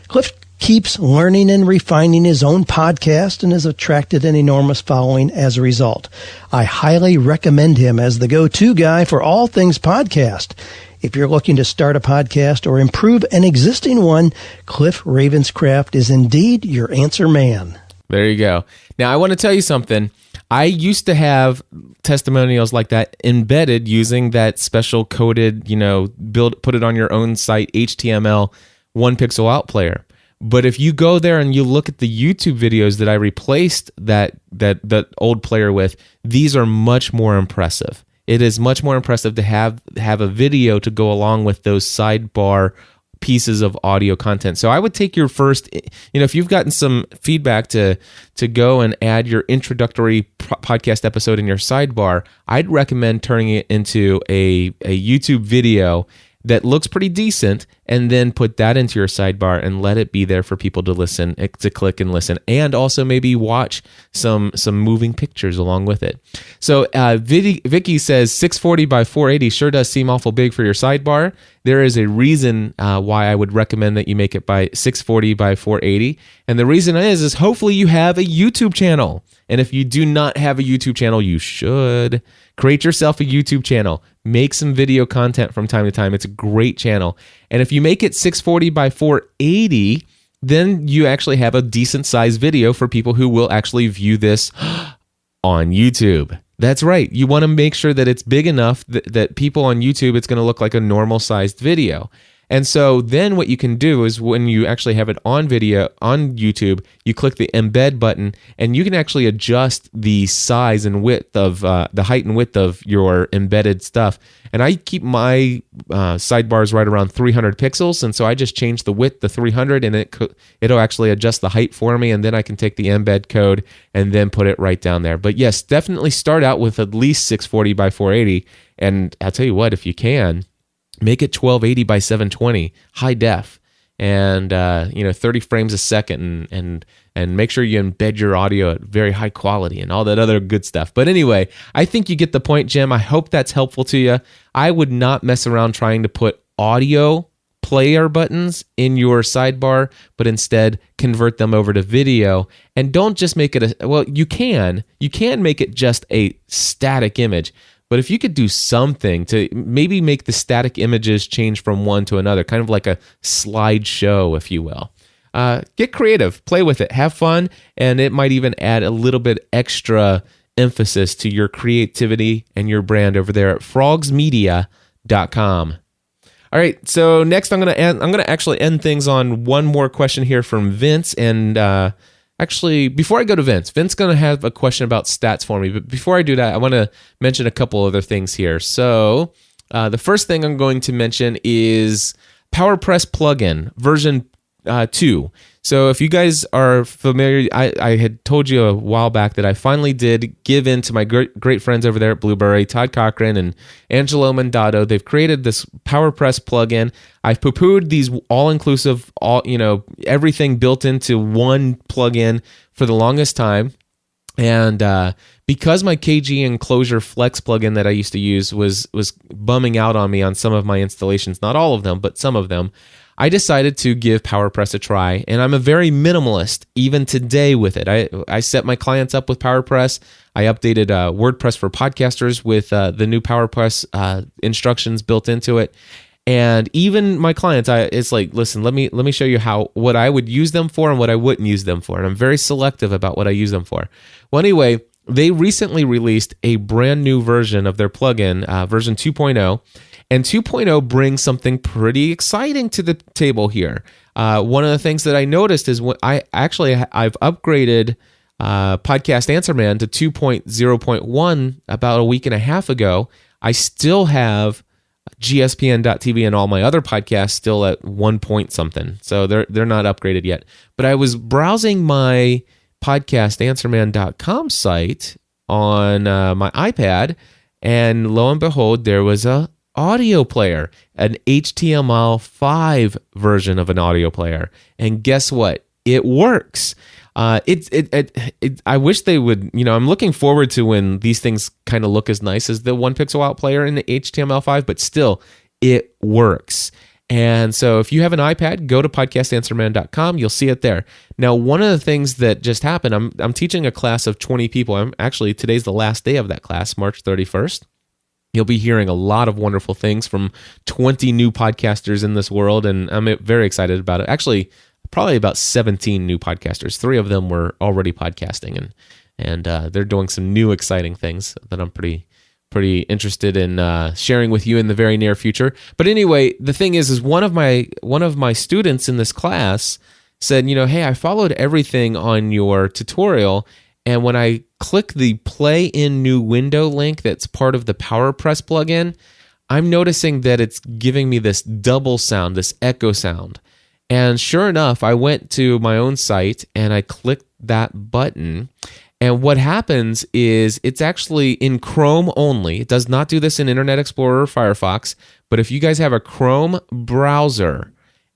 Cliff keeps learning and refining his own podcast and has attracted an enormous following as a result. I highly recommend him as the go-to guy for all things podcast. If you're looking to start a podcast or improve an existing one, Cliff Ravenscraft is indeed your answer man. There you go. Now, I want to tell you something. I used to have testimonials like that embedded using that special coded, put it on your own site, HTML 1 pixel out player. But if you go there and you look at the YouTube videos that I replaced that old player with, these are much more impressive. It is much more impressive to have a video to go along with those sidebar pieces of audio content. So I would take your first, if you've gotten some feedback to go and add your introductory podcast episode in your sidebar, I'd recommend turning it into a YouTube video that looks pretty decent, and then put that into your sidebar and let it be there for people to listen, to click and listen, and also maybe watch some moving pictures along with it. So Vicky says 640 by 480 sure does seem awful big for your sidebar. There is a reason why I would recommend that you make it by 640 by 480, and the reason is hopefully you have a YouTube channel. And if you do not have a YouTube channel, you should create yourself a YouTube channel. Make some video content from time to time. It's a great channel. And if you make it 640 by 480, then you actually have a decent sized video for people who will actually view this on YouTube. That's right. You want to make sure that it's big enough that people on YouTube, it's going to look like a normal sized video. And so then what you can do is when you actually have it on video on YouTube, you click the embed button and you can actually adjust the size and width of the height and width of your embedded stuff. And I keep my sidebars right around 300 pixels. And so I just change the width to 300 and it'll actually adjust the height for me. And then I can take the embed code and then put it right down there. But yes, definitely start out with at least 640 by 480. And I'll tell you what, if you can, make it 1280 by 720 high def, and 30 frames a second, and make sure you embed your audio at very high quality and all that other good stuff. But anyway, I think you get the point, Jim. I hope that's helpful to you. I would not mess around trying to put audio player buttons in your sidebar, but instead convert them over to video. And don't just make it you can make it just a static image. But if you could do something to maybe make the static images change from one to another, kind of like a slideshow, if you will. Get creative, play with it, have fun, and it might even add a little bit extra emphasis to your creativity and your brand over there at frogsmedia.com. All right, so next I'm going to actually end things on one more question here from Vince, and actually, before I go to Vince is going to have a question about stats for me. But before I do that, I want to mention a couple other things here. So the first thing I'm going to mention is PowerPress plugin version 2. So if you guys are familiar, I had told you a while back that I finally did give in to my great friends over there at Blueberry, Todd Cochran and Angelo Mandato. They've created this PowerPress plugin. I've poo-pooed these all-inclusive, everything built into one plugin for the longest time. And because my KG Enclosure Flex plugin that I used to use was bumming out on me on some of my installations, not all of them, but some of them, I decided to give PowerPress a try, and I'm a very minimalist even today with it. I set my clients up with PowerPress. I updated WordPress for podcasters with the new PowerPress instructions built into it. And even my clients, it's like, listen, let me show you what I would use them for and what I wouldn't use them for. And I'm very selective about what I use them for. Well, anyway, they recently released a brand new version of their plugin, version 2.0. And 2.0 brings something pretty exciting to the table here. One of the things that I noticed is I've upgraded Podcast Answer Man to 2.0.1 about a week and a half ago. I still have gspn.tv and all my other podcasts still at 1 point something. So they're not upgraded yet. But I was browsing my podcastanswerman.com site on my iPad, and lo and behold, there was a audio player, an HTML5 version of an audio player. And guess what? It works. I wish they would, I'm looking forward to when these things kind of look as nice as the one pixel out player in the HTML5, but still, it works. And so if you have an iPad, go to podcastanswerman.com. You'll see it there. Now, one of the things that just happened, I'm teaching a class of 20 people. Today's the last day of that class, March 31st. You'll be hearing a lot of wonderful things from 20 new podcasters in this world, and I'm very excited about it. Actually, probably about 17 new podcasters. 3 of them were already podcasting, and they're doing some new exciting things that I'm pretty interested in sharing with you in the very near future. But anyway, the thing is one of my students in this class said, hey, I followed everything on your tutorial, and when I click the play in new window link that's part of the PowerPress plugin, I'm noticing that it's giving me this double sound, this echo sound. And sure enough, I went to my own site and I clicked that button, And what happens is it's actually in Chrome only. It does not do this in Internet Explorer or Firefox. But if you guys have a Chrome browser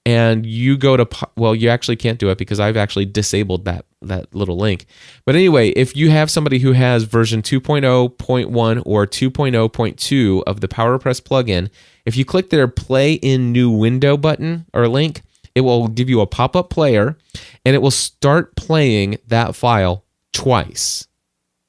and you go to, well, you actually can't do it because I've actually disabled that little link. But anyway, if you have somebody who has version 2.0.1 or 2.0.2 of the PowerPress plugin, if you click their Play in New Window button or link, it will give you a pop-up player and it will start playing that file twice.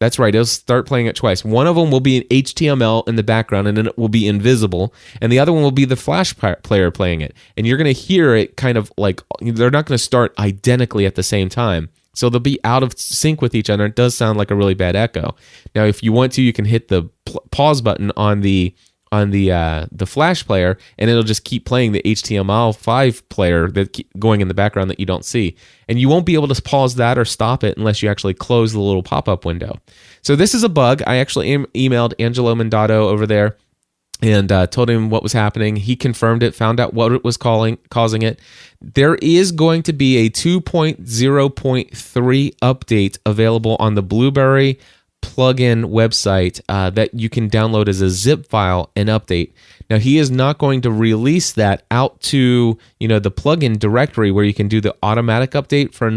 That's right, it'll start playing it twice. One of them will be an HTML in the background and then it will be invisible, and the other one will be the Flash player playing it. And you're going to hear it kind of like, they're not going to start identically at the same time. So they'll be out of sync with each other. It does sound like a really bad echo. Now, if you want to, you can hit the pause button on the Flash player, and it'll just keep playing the HTML5 player that going in the background that you don't see. And you won't be able to pause that or stop it unless you actually close the little pop-up window. So this is a bug. I actually emailed Angelo Mandato over there and told him what was happening. He confirmed it, found out what it was causing it. There is going to be a 2.0.3 update available on the Blueberry plugin website that you can download as a zip file and update. Now, he is not going to release that out to the plugin directory where you can do the automatic update for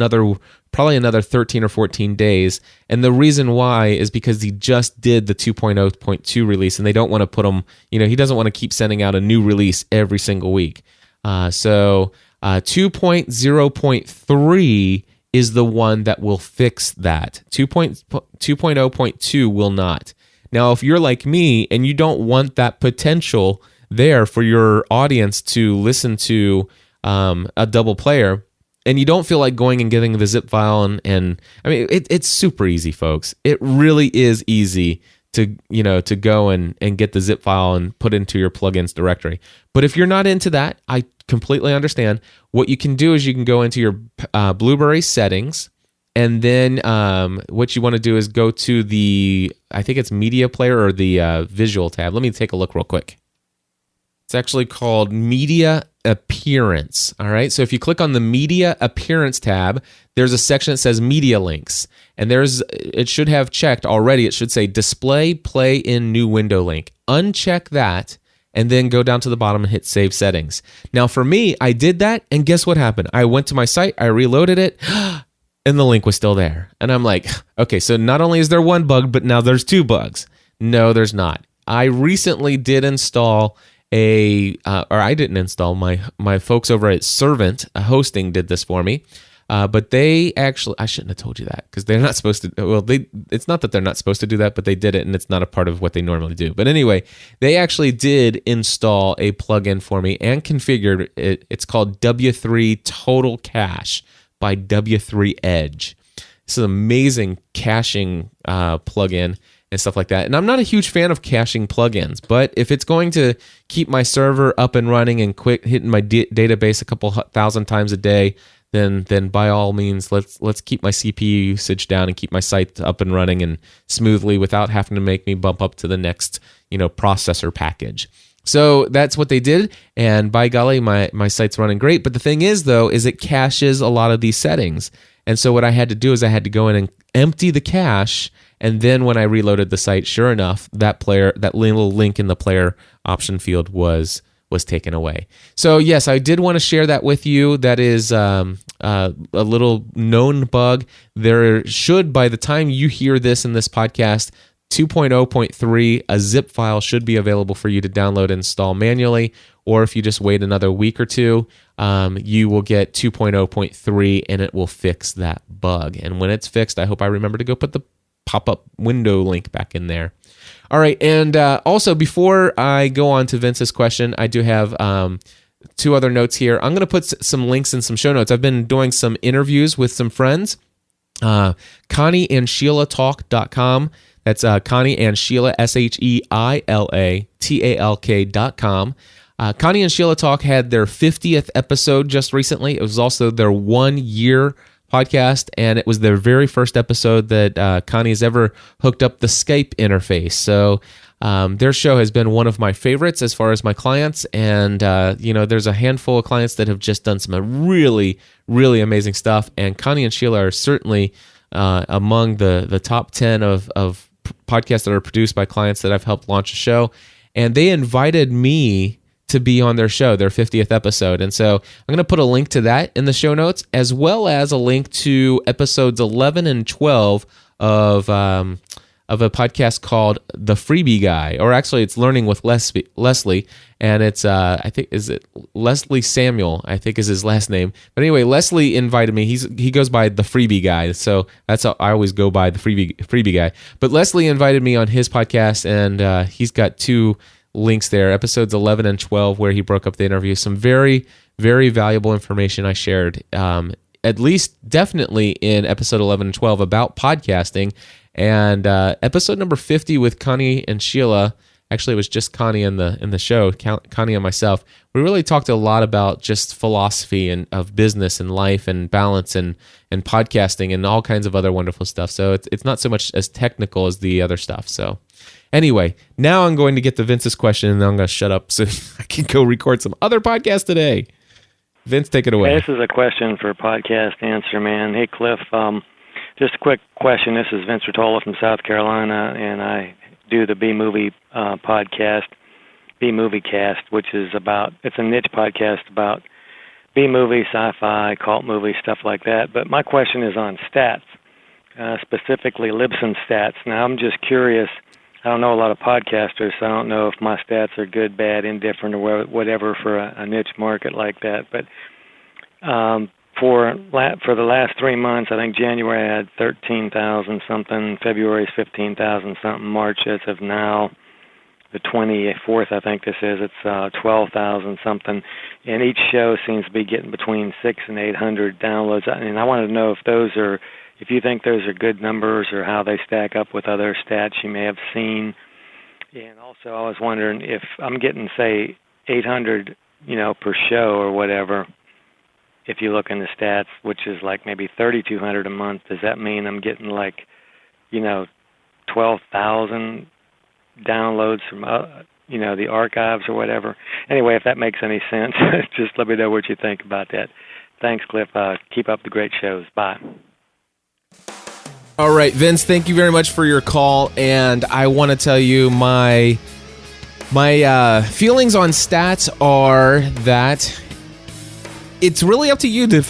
probably another 13 or 14 days. And the reason why is because he just did the 2.0.2 release, and they don't want to put them, he doesn't want to keep sending out a new release every single week. So 2.0.3 is the one that will fix that. 2.0.2 will not. Now, if you're like me and you don't want that potential there for your audience to listen to a double player, and you don't feel like going and getting the zip file, and I mean, it's super easy, folks. It really is easy to go and get the zip file and put into your plugins directory. But if you're not into that, I completely understand. What you can do is you can go into your Blueberry settings, and then what you want to do is go to the, I think it's Media Player or the Visual tab. Let me take a look real quick. It's actually called Media Appearance. All right. So if you click on the Media Appearance tab, there's a section that says Media Links, and it should have checked already. It should say Display Play in New Window link. Uncheck that, and then go down to the bottom and hit Save Settings. Now, for me, I did that, and guess what happened? I went to my site, I reloaded it, and the link was still there. And I'm like, okay, so not only is there one bug, but now there's two bugs. No, there's not. I recently did install I didn't install, my folks over at Servant Hosting did this for me. But they actually, I shouldn't have told you that because they're not supposed to. Well, it's not that they're not supposed to do that, but they did it, and it's not a part of what they normally do. But anyway, they actually did install a plugin for me and configured it. It's called W3 Total Cache by W3 Edge. It's an amazing caching plugin and stuff like that. And I'm not a huge fan of caching plugins, but if it's going to keep my server up and running and hitting my database a couple thousand times a day, then by all means, let's keep my CPU usage down and keep my site up and running and smoothly without having to make me bump up to the next processor package. So that's what they did, and by golly, my site's running great. But the thing is, though, is it caches a lot of these settings. And so what I had to do is I had to go in and empty the cache, and then when I reloaded the site, sure enough, that little link in the player option field was taken away. So yes, I did want to share that with you. That is a little known bug. There should, by the time you hear this in this podcast, 2.0.3, a zip file should be available for you to download and install manually, or if you just wait another week or two, you will get 2.0.3 and it will fix that bug. And when it's fixed, I hope I remember to go put the pop-up window link back in there. All right, and also before I go on to Vince's question, I do have two other notes here. I'm going to put some links in some show notes. I've been doing some interviews with some friends. ConnieandSheilaTalk.com. That's Connie and Sheila, SHEILATALK.com. Connie and Sheila Talk had their 50th episode just recently. It was also their 1 year podcast, and it was their very first episode that Connie has ever hooked up the Skype interface. So their show has been one of my favorites as far as my clients, and there's a handful of clients that have just done some really, really amazing stuff, and Connie and Sheila are certainly among the top 10 of podcasts that are produced by clients that I've helped launch a show. And they invited me to be on their show, their 50th episode. And so I'm going to put a link to that in the show notes, as well as a link to episodes 11 and 12 of a podcast called The Freebie Guy, or actually it's Learning with Leslie, and it's I think is it Leslie Samuel, I think is his last name. But anyway, Leslie invited me. He goes by The Freebie Guy, so that's how I always go by, The Freebie Guy. But Leslie invited me on his podcast, and he's got 2 links there, episodes 11 and 12, where he broke up the interview. Some very, very valuable information I shared, at least definitely in episode 11 and 12 about podcasting. And episode number 50 with Connie and Sheila, actually it was just Connie in the show, Connie and myself, we really talked a lot about just philosophy and of business and life and balance and podcasting and all kinds of other wonderful stuff. So it's not so much as technical as the other stuff. So anyway, now I'm going to get to Vince's question, and then I'm going to shut up so I can go record some other podcasts today. Vince, take it away. Hey, this is a question for Podcast Answer Man. Hey, Cliff, just a quick question. This is Vince Rotolo from South Carolina, and I do the B-Movie podcast, B-Movie Cast, which is it's a niche podcast about B-movie, sci-fi, cult movies, stuff like that. But my question is on stats, specifically Libsyn stats. Now, I'm just curious. I don't know a lot of podcasters, so I don't know if my stats are good, bad, indifferent, or whatever for a niche market like that. But for the last 3 months, I think January I had 13,000 something, February is 15,000 something, March as of now, the 24th I think this is, it's 12,000 something, and each show seems to be getting between 600 and 800 downloads. And I wanted to know if you think those are good numbers or how they stack up with other stats you may have seen. And also I was wondering if I'm getting, say, 800, per show or whatever. If you look in the stats, which is like maybe 3,200 a month, does that mean I'm getting 12,000 downloads from, the archives or whatever? Anyway, if that makes any sense, just let me know what you think about that. Thanks, Cliff. Keep up the great shows. Bye. All right, Vince, thank you very much for your call. And I want to tell you my feelings on stats are that it's really up to you to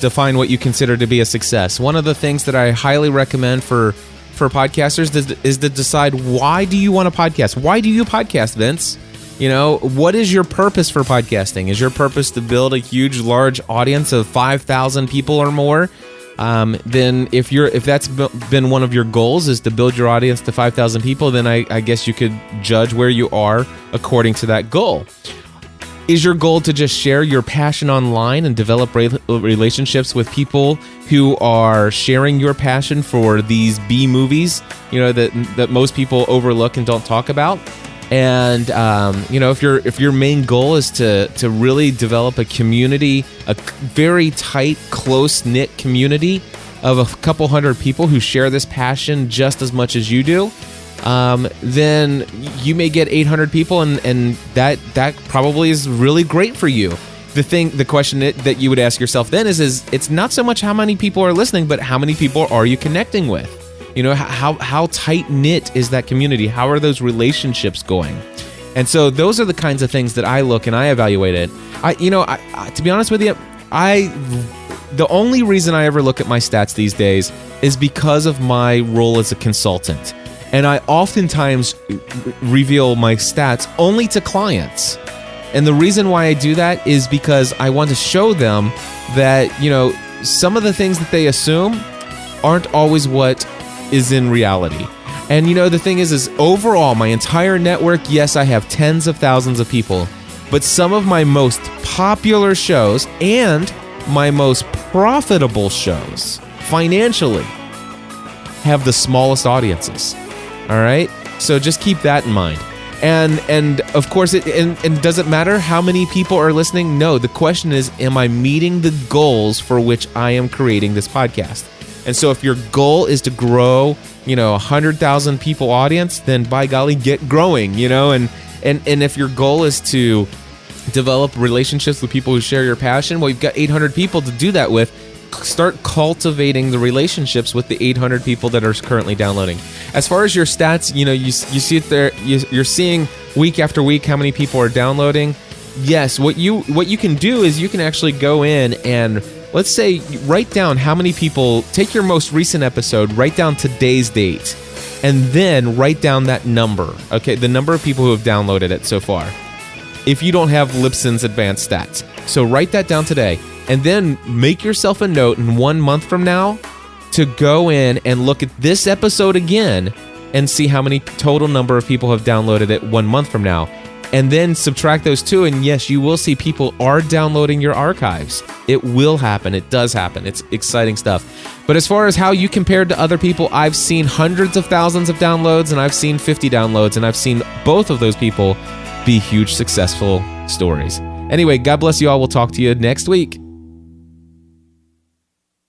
define what you consider to be a success. One of the things that I highly recommend for podcasters is to decide, why do you want to podcast? Why do you podcast, Vince? What is your purpose for podcasting? Is your purpose to build a huge, large audience of 5,000 people or more? Then if that's been one of your goals, is to build your audience to 5,000 people, then I guess you could judge where you are according to that goal. Is your goal to just share your passion online and develop relationships with people who are sharing your passion for these B movies, that most people overlook and don't talk about? And if your main goal is to really develop a community, a very tight, close-knit community of a couple hundred people who share this passion just as much as you do, then you may get 800 people, and that probably is really great for you. The question that you would ask yourself then is it's not so much how many people are listening, but how many people are you connecting with? How tight-knit is that community? How are those relationships going? And so those are the kinds of things that I look and I evaluate it. I to be honest with you, the only reason I ever look at my stats these days is because of my role as a consultant. And I oftentimes reveal my stats only to clients. And the reason why I do that is because I want to show them that, some of the things that they assume aren't always what is in reality. And the thing is overall, my entire network, yes, I have tens of thousands of people, but some of my most popular shows and my most profitable shows financially have the smallest audiences. All right? So just keep that in mind. And of course, and does it matter how many people are listening? No, the question is, am I meeting the goals for which I am creating this podcast? And so if your goal is to grow, 100,000 people audience, then by golly, get growing, and if your goal is to develop relationships with people who share your passion, well, you've got 800 people to do that with. start cultivating the relationships with the 800 people that are currently downloading. As far as your stats, you see it there. You're seeing week after week how many people are downloading. Yes, what you can do is you can actually go in and, let's say, write down how many people. Take your most recent episode, write down today's date, and then write down that number. Okay, the number of people who have downloaded it so far. If you don't have Libsyn's advanced stats, so write that down today, and then make yourself a note in 1 month from now to go in and look at this episode again and see how many total number of people have downloaded it 1 month from now. And then subtract those two, and yes, you will see people are downloading your archives. It will happen. It does happen. It's exciting stuff. But as far as how you compared to other people, I've seen hundreds of thousands of downloads, and I've seen 50 downloads, and I've seen both of those people be huge, successful stories. Anyway, God bless you all. We'll talk to you next week.